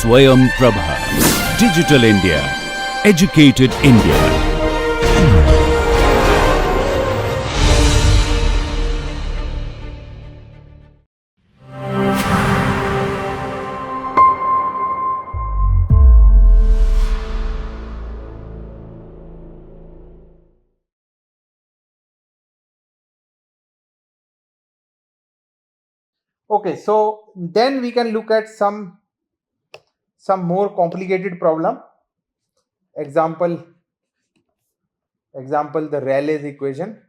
Swayam Prabha. Digital India. Educated India. Okay, so then we can look at some more complicated problem. Example, the Rayleigh's equation.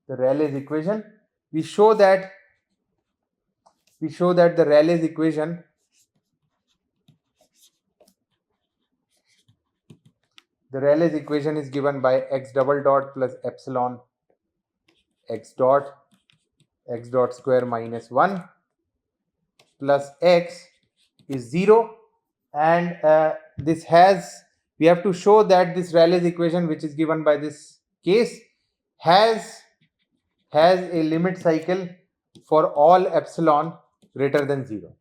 The Rayleigh's equation. We show that the Rayleigh's equation is given by x double dot plus epsilon x dot square minus 1 plus x is 0, and we have to show that this Rayleigh's equation, which is given by this case, has a limit cycle for all epsilon greater than 0.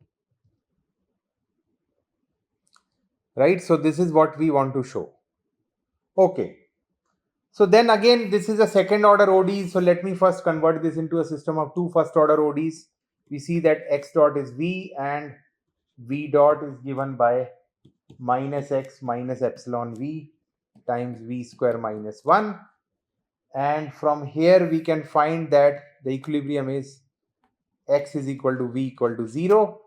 Right? So this is what we want to show. Okay. So then again, this is a second order ODE. So let me first convert this into a system of two first order ODEs. We see that x dot is v and v dot is given by minus x minus epsilon v times v square minus 1. And from here we can find that the equilibrium is x is equal to v equal to 0.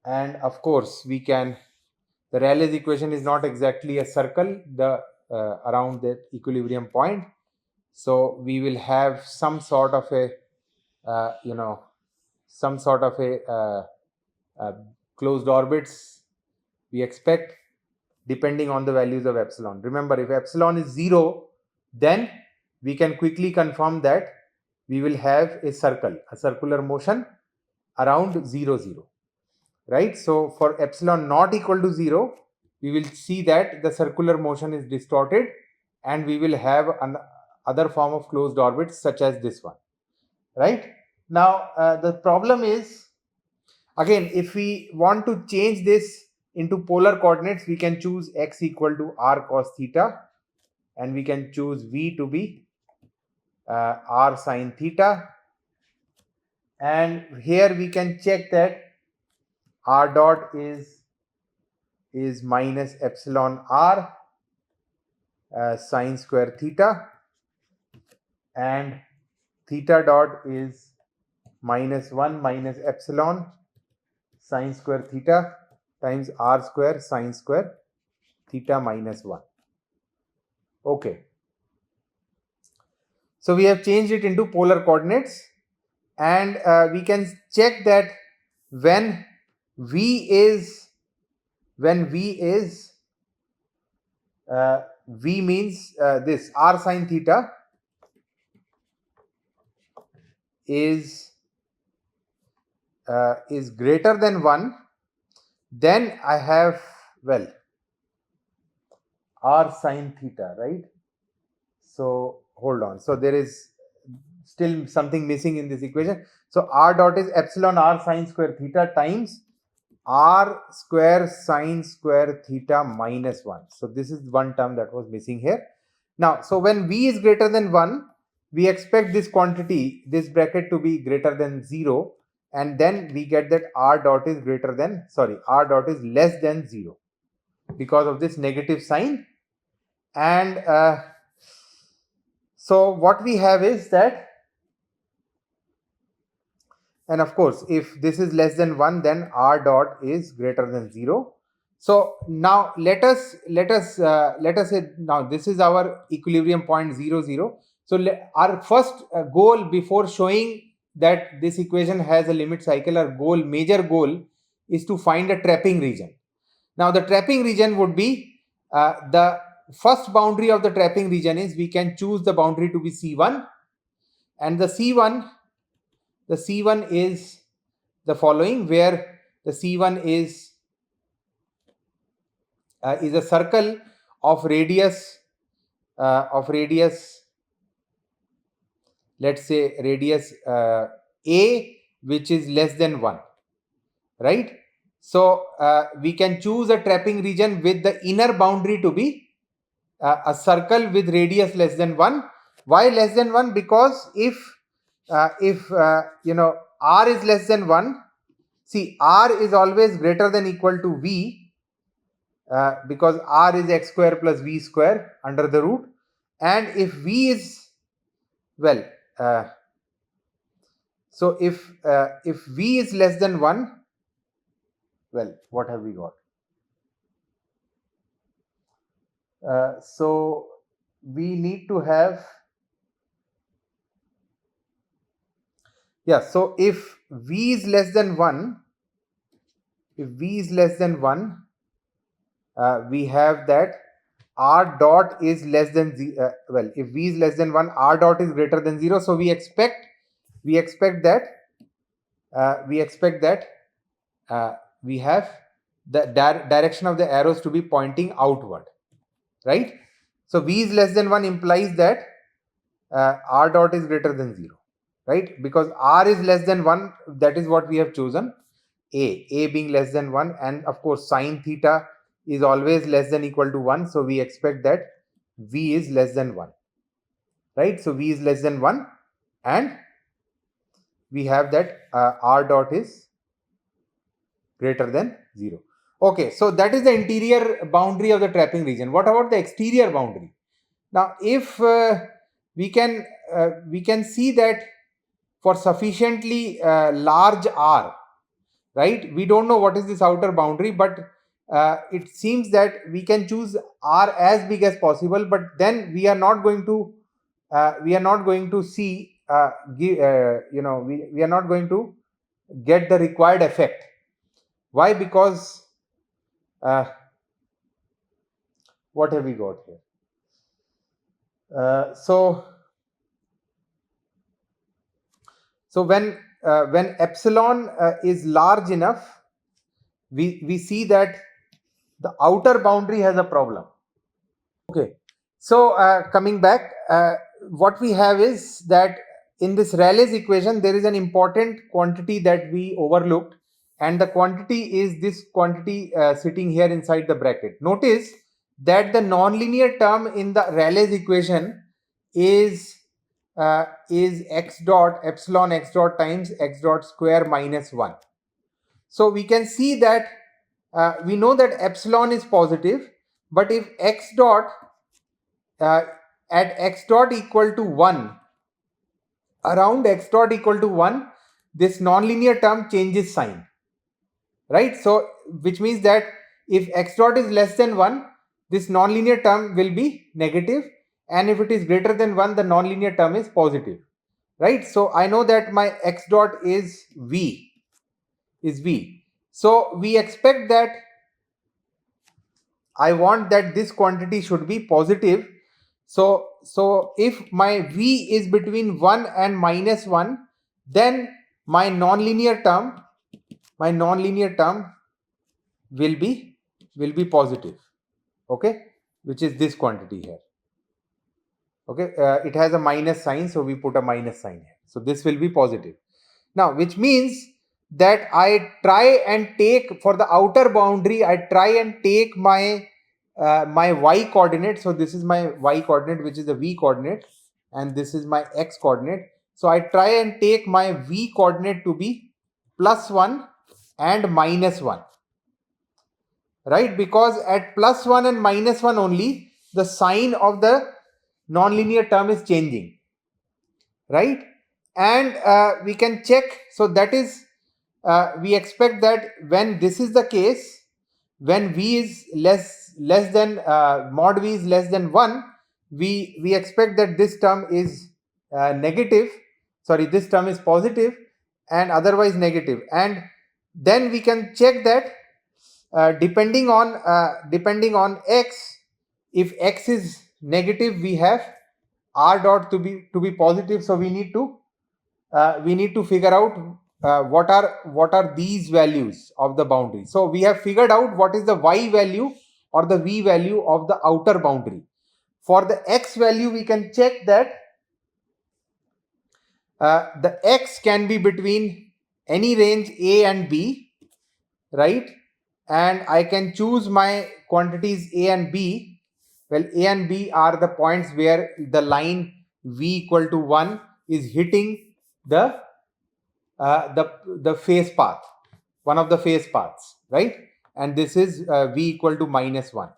And of course, the Rayleigh's equation is not exactly a circle around the equilibrium point. So we will have some sort of a closed orbits we expect depending on the values of epsilon. Remember, if epsilon is 0, then we can quickly confirm that we will have a circular motion around 0, 0. Right? So for epsilon not equal to 0, we will see that the circular motion is distorted and we will have another form of closed orbits such as this one. Right? Now, the problem is, again, if we want to change this into polar coordinates, we can choose x equal to r cos theta, and we can choose v to be r sin theta. And here we can check that r dot is minus epsilon r sine square theta, and theta dot is minus 1 minus epsilon sine square theta times r square sine square theta minus 1. Okay. So we have changed it into polar coordinates, and we can check that when v means this r sine theta is greater than 1, then I have, well, r sine theta, right? So hold on. So there is still something missing in this equation. So r dot is epsilon r sine square theta times r square sine square theta minus 1. So this is one term that was missing here. Now, so when v is greater than 1, we expect this quantity, this bracket, to be greater than 0, and then we get that r dot is less than 0 because of this negative sign. And so what we have is that, and of course, if this is less than 1, then r dot is greater than 0. So now let us say, now this is our equilibrium point 0, 0. So our first goal, before showing that this equation has a limit cycle, our major goal is to find a trapping region. Now the trapping region would be, the first boundary of the trapping region is, we can choose the boundary to be C1, and the C1 is the following, where the C1 is a circle of radius, let's say radius A which is less than 1, right? So we can choose a trapping region with the inner boundary to be a circle with radius less than 1. Why less than 1? Because if r is less than 1, see, r is always greater than equal to v, because r is x square plus v square under the root. And if v is, well, so if v is less than 1, well, what have we got? So we need to have, yeah, so if v is less than 1, if v is less than 1, we have that r dot is less than well, if v is less than 1, r dot is greater than 0. So we expect that we have the direction of the arrows to be pointing outward, right? So v is less than 1 implies that r dot is greater than 0, right? Because r is less than 1, that is what we have chosen, a being less than 1, and of course sine theta is always less than equal to 1. So we expect that v is less than 1, right? So v is less than 1, and we have that r dot is greater than 0. Okay, so that is the interior boundary of the trapping region. What about the exterior boundary? Now, if we can see that for sufficiently large r, right? We don't know what is this outer boundary, but it seems that we can choose r as big as possible, but then we are not going to see we are not going to get the required effect. Why? Because what have we got here? So when epsilon is large enough, we see that the outer boundary has a problem. Okay, so coming back, what we have is that in this Rayleigh's equation there is an important quantity that we overlooked, and the quantity is this quantity sitting here inside the bracket. Notice that the nonlinear term in the Rayleigh's equation is x dot epsilon x dot times x dot square minus 1. So we can see that we know that epsilon is positive, but if x dot at x dot equal to 1, around x dot equal to 1, this nonlinear term changes sign, right? So which means that if x dot is less than 1, this nonlinear term will be negative, and if it is greater than 1, the nonlinear term is positive, right? So I know that my x dot is v. So we expect that I want that this quantity should be positive. So if my v is between 1 and minus 1, then my nonlinear term will be positive, okay, which is this quantity here. Okay, it has a minus sign, so we put a minus sign here. So this will be positive. Now, which means that I try and take, for the outer boundary, I try and take my my y coordinate. So this is my y coordinate, which is the v coordinate, and this is my x coordinate. So I try and take my v coordinate to be plus 1 and minus 1, right? Because at plus 1 and minus 1 only, the sign of the nonlinear term is changing, right? And we can check. So that is, we expect that when this is the case, when v is less than mod v is less than 1, we expect that this term is negative. Sorry, this term is positive and otherwise negative. And then we can check that depending on x, if x is negative, we have r dot to be positive. So we need to figure out what are these values of the boundary. So we have figured out what is the y value or the v value of the outer boundary. For the x value, we can check that The x can be between any range a and b, right? And I can choose my quantities a and b. Well, a and b are the points where the line v equal to 1 is hitting the phase path, one of the phase paths, right? And this is v equal to -1.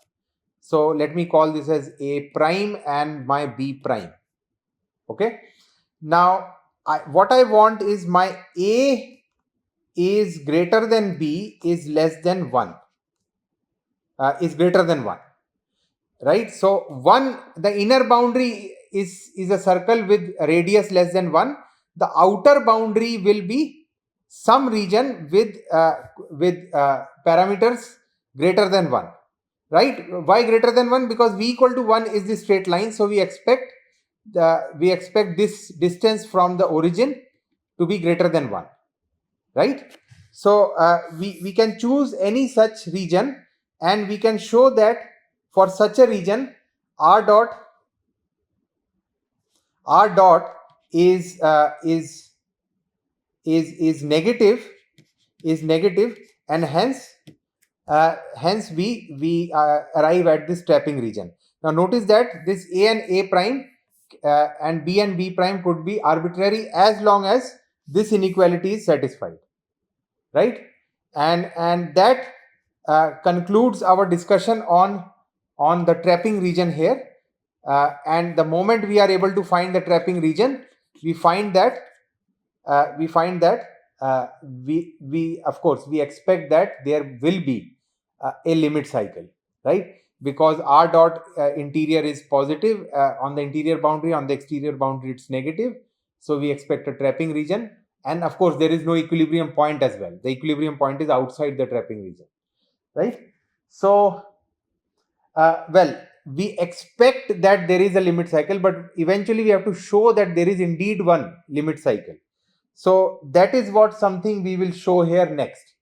So let me call this as a prime and my b prime. Okay. Now what I want is my a is greater than b is less than 1, is greater than 1, right? So 1, the inner boundary is a circle with radius less than 1. The outer boundary will be some region with parameters greater than 1, right? Why greater than 1? Because v equal to 1 is the straight line, so we expect this distance from the origin to be greater than 1, right? So we can choose any such region, and we can show that for such a region r dot is negative, and hence we arrive at this trapping region. Now notice that this a and a prime and b prime could be arbitrary as long as this inequality is satisfied, right? And that concludes our discussion on the trapping region here. And the moment we are able to find the trapping region, we find that we of course we expect that there will be a limit cycle, right? Because r dot interior is positive on the interior boundary, on the exterior boundary it's negative, so we expect a trapping region. And of course there is no equilibrium point as well. The equilibrium point is outside the trapping region, right? So well, we expect that there is a limit cycle, but eventually we have to show that there is indeed one limit cycle. So that is what something we will show here next.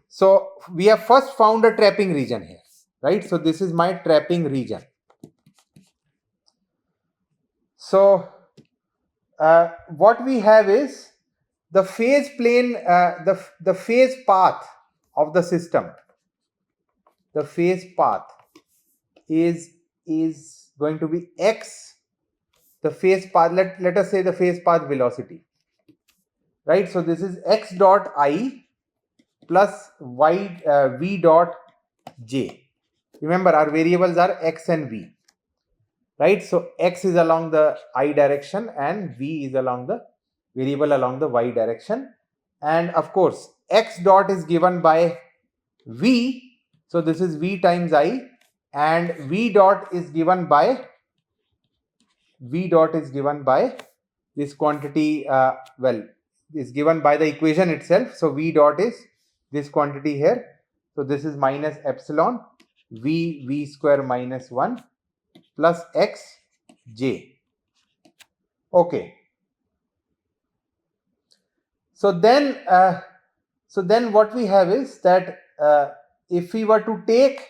So we have first found a trapping region here, right? So this is my trapping region. So what we have is the phase plane, the phase path of the system. The phase path is going to be x. The phase path, let us say the phase path velocity, right? So this is x dot I plus y v dot j. Remember, our variables are x and v, right? So x is along the I direction and v is along the variable along the y direction. And of course x dot is given by v, so this is v times I, and v dot is given by this quantity, is given by the equation itself. So v dot is this quantity here. So this is minus epsilon v square minus 1 plus x j. Okay. So then what we have is that if we were to take,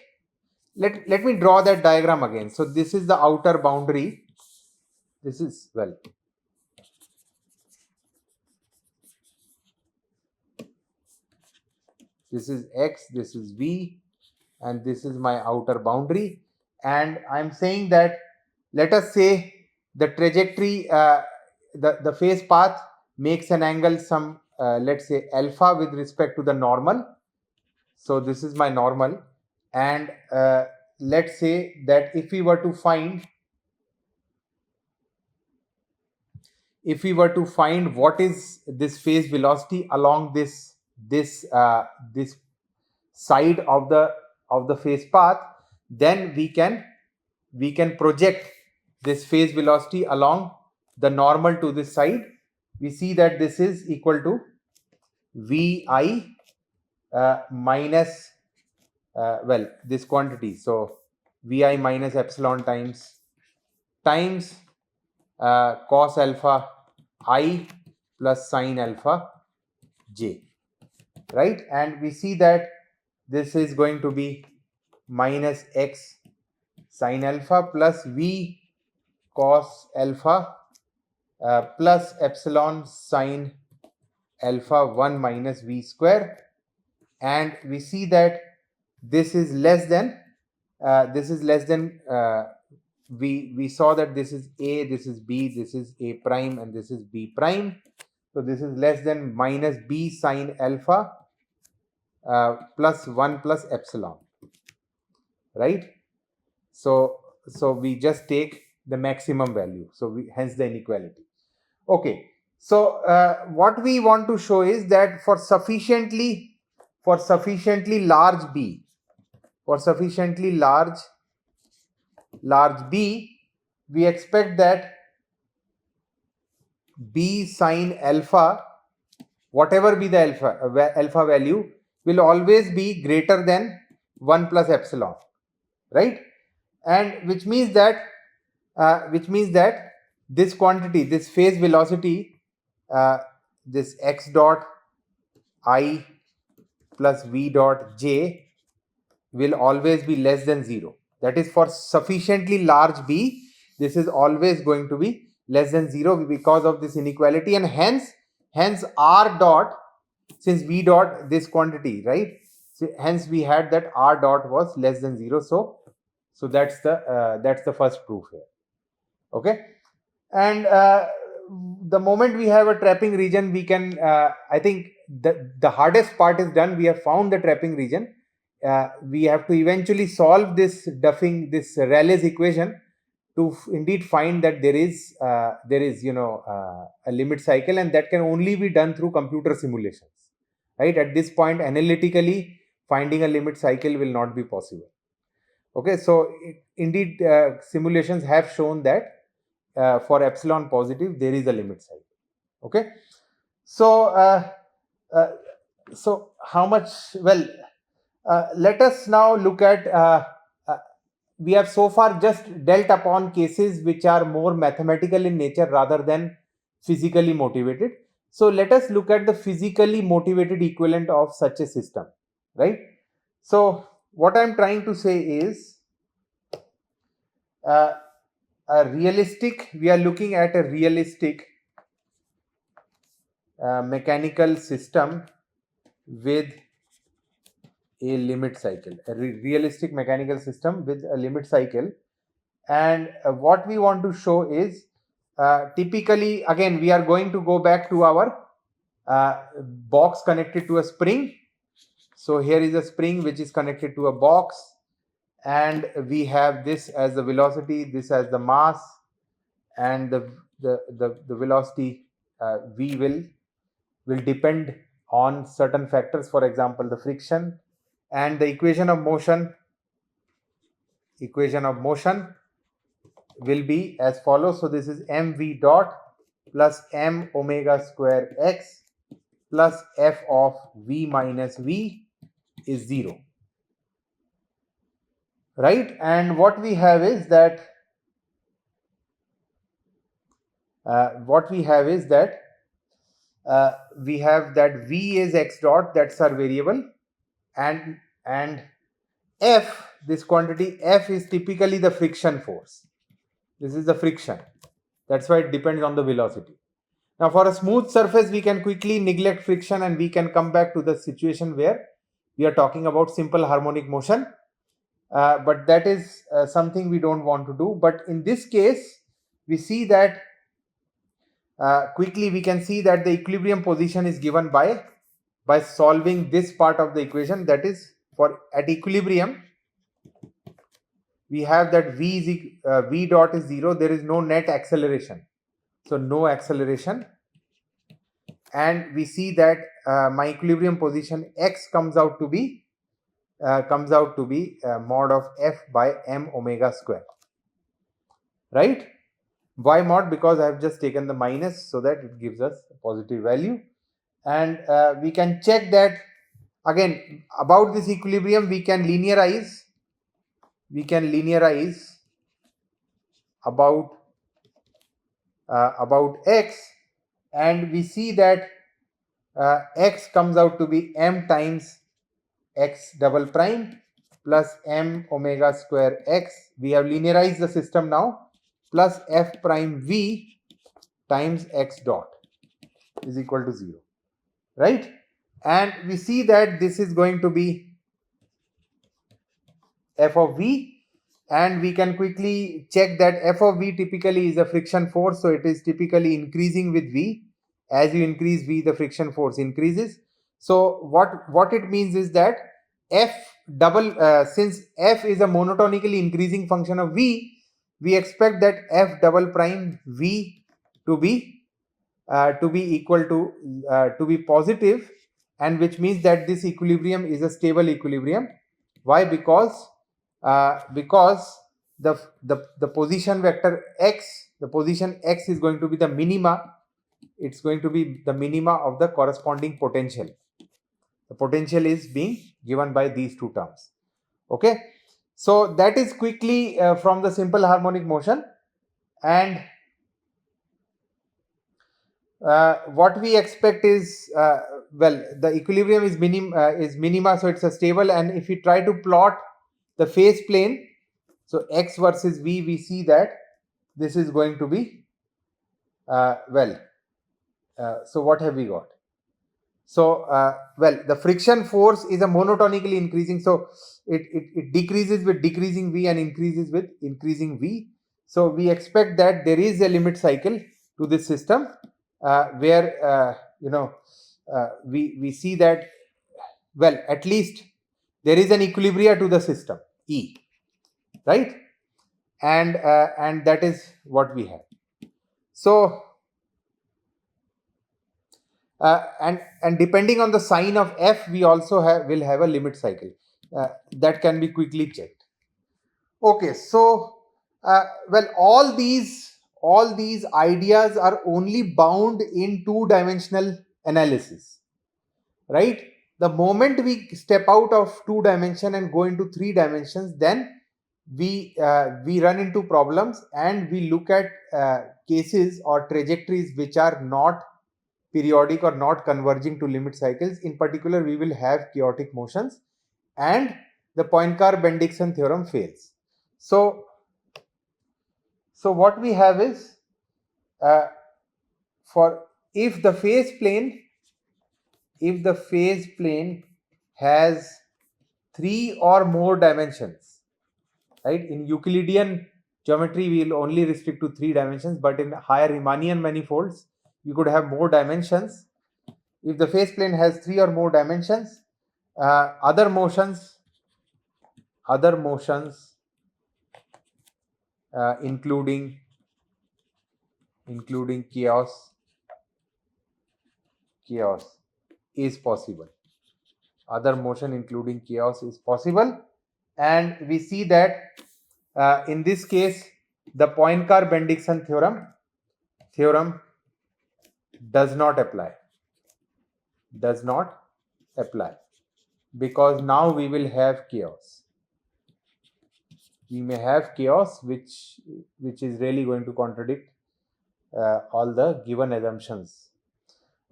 let me draw that diagram again. So this is the outer boundary. This is, well, this is x, this is v, and this is my outer boundary. And I'm saying that, let us say the trajectory, the phase path makes an angle some, let's say alpha with respect to the normal. So this is my normal. And let's say that if we were to find what is this phase velocity along this side of the phase path, then we can project this phase velocity along the normal to this side. We see that this is equal to vi minus this quantity, so vi minus epsilon times cos alpha I plus sin alpha j, right? And we see that this is going to be minus x sin alpha plus v cos alpha plus epsilon sine alpha 1 minus v square, and we see that this is less than we saw that this is a, this is b, this is a prime, and this is b prime. So this is less than minus b sine alpha plus 1 plus epsilon, right? So we just take the maximum value, so we hence the inequality. Okay, so what we want to show is that for sufficiently large b, for sufficiently large b, we expect that b sine alpha, whatever be the alpha value, will always be greater than 1 plus epsilon, right? And which means that this quantity, this phase velocity, this x dot I plus v dot j will always be less than 0. That is, for sufficiently large b, this is always going to be less than 0 because of this inequality, and hence r dot, since v dot, this quantity, right? So hence we had that r dot was less than 0. So that's the first proof here. Okay, and the moment we have a trapping region, we can I think the hardest part is done. We have found the trapping region. We have to eventually solve this Rayleigh's equation to indeed find that there is a limit cycle, and that can only be done through computer simulations, right? At this point, analytically finding a limit cycle will not be possible. Okay, so indeed simulations have shown that for epsilon positive there is a limit cycle. Okay, so so how much? Well, let us now look at we have so far just dealt upon cases which are more mathematical in nature rather than physically motivated. So let us look at the physically motivated equivalent of such a system, right? So what I'm trying to say is we are looking at a realistic mechanical system with a limit cycle, a realistic mechanical system with a limit cycle. And what we want to show is typically, again, we are going to go back to our box connected to a spring. So here is a spring which is connected to a box, and we have this as the velocity, this as the mass, and the velocity v will depend on certain factors, for example the friction, and the equation of motion will be as follows. So this is mv dot plus m omega square x plus f of v minus v is 0, right? And what we have is that we have that v is x dot, that's our variable, and f, this quantity f is typically the friction force. This is the friction, that's why it depends on the velocity. Now for a smooth surface we can quickly neglect friction and we can come back to the situation where we are talking about simple harmonic motion, but that is something we don't want to do. But in this case we see that quickly we can see that the equilibrium position is given by solving this part of the equation. That is, for at equilibrium we have that v dot is 0, there is no net acceleration, so no acceleration, and we see that my equilibrium position x comes out to be mod of f by m omega square, right? Why mod? Because I have just taken the minus so that it gives us a positive value. And we can check that again about this equilibrium. We can linearize about x, and we see that x comes out to be m times x double prime plus m omega square x. We have linearized the system now, plus f prime v times x dot is equal to 0, right? And we see that this is going to be f of v, and we can quickly check that f of v typically is a friction force, so it is typically increasing with v. As you increase v, the friction force increases. So what it means is that f double, since f is a monotonically increasing function of v, we expect that f double prime v to be equal to be positive, and which means that this equilibrium is a stable equilibrium. Why? Because the position vector x, the position x is going to be the minima. It's going to be the minima of the corresponding potential. The potential is being given by these two terms. Okay, so that is quickly from the simple harmonic motion. And what we expect is, well, the equilibrium is minima, so it's a stable. And if we try to plot the phase plane, so x versus v, we see that this is going to be so what have we got? So well, the friction force is a monotonically increasing, so it decreases with decreasing v and increases with increasing v. So we expect that there is a limit cycle to this system, where we see that, well, at least there is an equilibria to the system E, right? And that is what we have. So and depending on the sign of f, we also will have a limit cycle that can be quickly checked. Okay, so well, all these ideas are only bound in two-dimensional analysis, right? The moment we step out of 2 dimension and go into 3 dimensions, then we run into problems, and we look at cases or trajectories which are not periodic or not converging to limit cycles. In particular, we will have chaotic motions, and the Poincare-Bendixson theorem fails. So what we have is, for if the phase plane has 3 or more dimensions, right? In Euclidean geometry, we will only restrict to 3 dimensions, but in higher Riemannian manifolds, you could have more dimensions. If the phase plane has 3 or more dimensions, other motions including chaos is possible. Other motion including chaos is possible, and we see that in this case, the Poincare-Bendixson theorem does not apply, because now we will have chaos. We may have chaos, which is really going to contradict all the given assumptions.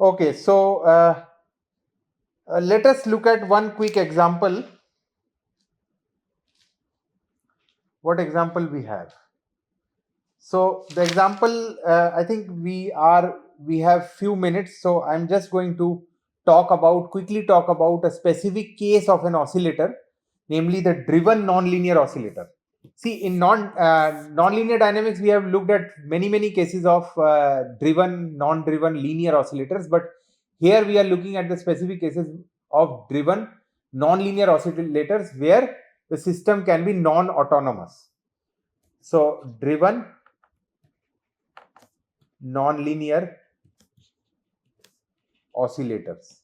Okay, so let us look at one quick example. What example we have? So the example, I think we have few minutes, so I'm just going to quickly talk about a specific case of an oscillator, namely the driven nonlinear oscillator. See, in nonlinear dynamics, we have looked at many cases of driven, non-driven linear oscillators, but here we are looking at the specific cases of driven nonlinear oscillators where the system can be non-autonomous. So driven nonlinear oscillators.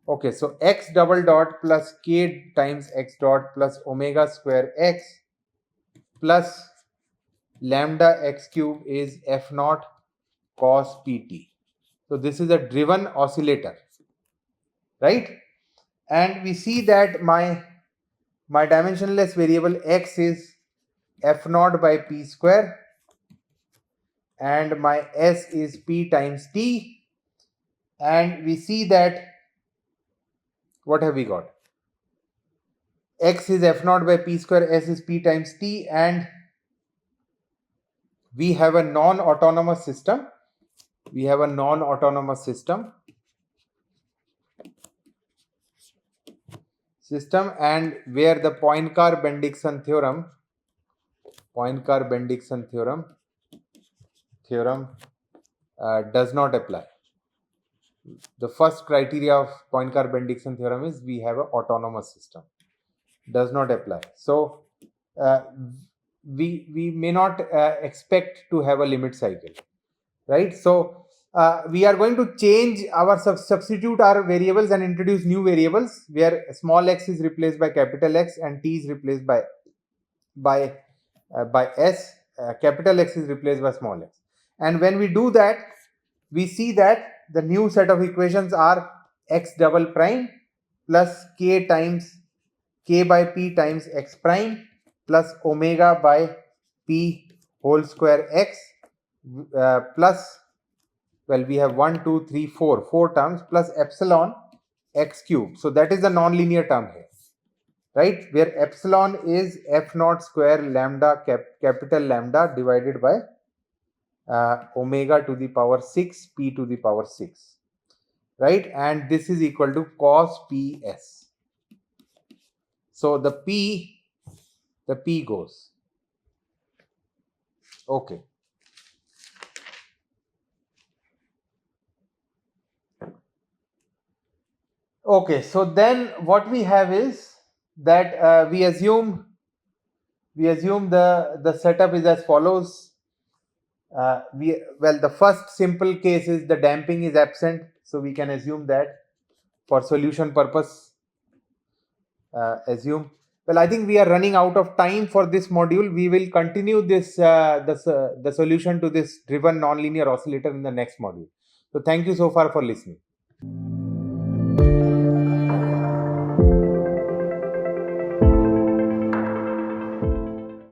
Okay, so x double dot plus k times x dot plus omega square x plus lambda x cube is f naught cos pt. So this is a driven oscillator, right? And we see that my dimensionless variable x is f naught by p square, and my s is p times t, and we see that what have we got? X is f naught by p square, s is p times t, and we have a non-autonomous system. We have a non-autonomous system, and where the Poincare-Bendixson theorem does not apply. The first criteria of Poincare-Bendixson theorem is we have an autonomous system. Does not apply. So we may not expect to have a limit cycle, right? So we are going to change our substitute our variables and introduce new variables where small x is replaced by capital X and t is replaced by s. Capital X is replaced by small x. And when we do that, we see that the new set of equations are x double prime plus k by p times x prime plus omega by p whole square x plus, well, we have 1, 2, 3, 4 terms plus epsilon x cube. So that is the nonlinear term here, right? Where epsilon is f naught square lambda capital lambda divided by omega to the power 6 p to the power 6, right? And this is equal to cos ps. So the p goes. Okay. Okay, so then what we have is that we assume the setup is as follows. The first simple case is the damping is absent, so we can assume that for solution purpose. I think we are running out of time for this module. We will continue this the solution to this driven nonlinear oscillator in the next module. So thank you so far for listening.